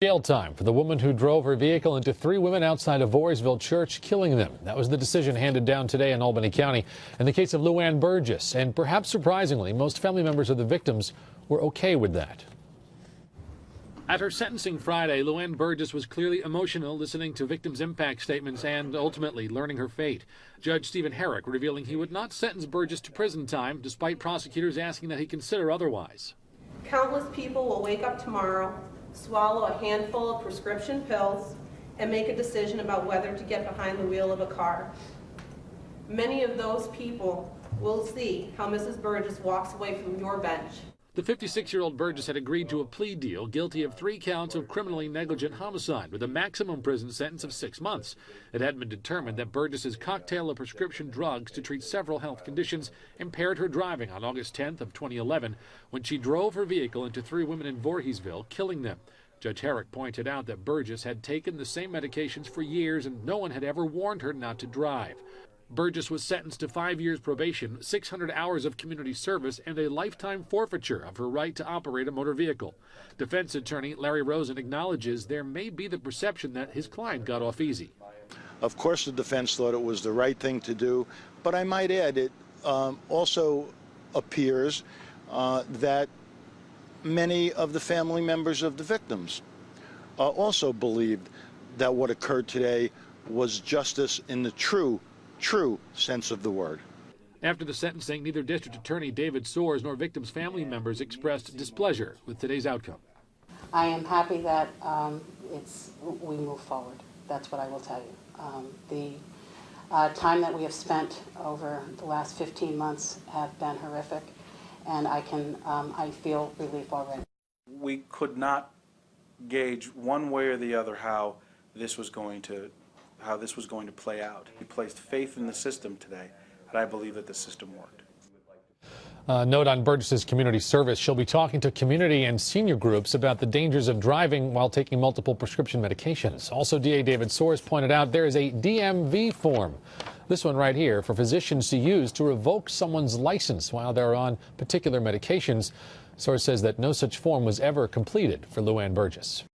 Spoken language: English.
Jail time for the woman who drove her vehicle into 3 women outside of Voorheesville church, killing them. That was the decision handed down today in Albany County in the case of Luann Burgess. And perhaps surprisingly, most family members of the victims were okay with that. At her sentencing Friday, Luann Burgess was clearly emotional, listening to victims' impact statements and ultimately learning her fate. Judge Stephen Herrick revealing he would not sentence Burgess to prison time, despite prosecutors asking that he consider otherwise. Countless people will wake up tomorrow, swallow a handful of prescription pills, and make a decision about whether to get behind the wheel of a car. Many of those people will see how Mrs. Burgess walks away from your bench. The 56-year-old Burgess had agreed to a plea deal, guilty of 3 counts of criminally negligent homicide with a maximum prison sentence of 6 months. It had been determined that Burgess's cocktail of prescription drugs to treat several health conditions impaired her driving on August 10th of 2011 when she drove her vehicle into 3 women in Voorheesville, killing them. Judge Herrick pointed out that Burgess had taken the same medications for years and no one had ever warned her not to drive. Burgess was sentenced to 5 years probation, 600 hours of community service, and a lifetime forfeiture of her right to operate a motor vehicle. Defense attorney Larry Rosen acknowledges there may be the perception that his client got off easy. Of course, the defense thought it was the right thing to do, but I might add it also appears that many of the family members of the victims also believed that what occurred today was justice in the true sense of the word. After the sentencing, neither District Attorney David Soares nor victims' family members expressed displeasure with today's outcome. I am happy that we move forward. That's what I will tell you. The time that we have spent over the last 15 months have been horrific, and I feel relief already. We could not gauge one way or the other how this was going to play out. We placed faith in the system today, and I believe that the system worked. Note on Burgess's community service, she'll be talking to community and senior groups about the dangers of driving while taking multiple prescription medications. Also, DA David Soares pointed out there is a DMV form, this one right here, for physicians to use to revoke someone's license while they're on particular medications. Soares says that no such form was ever completed for Luann Burgess.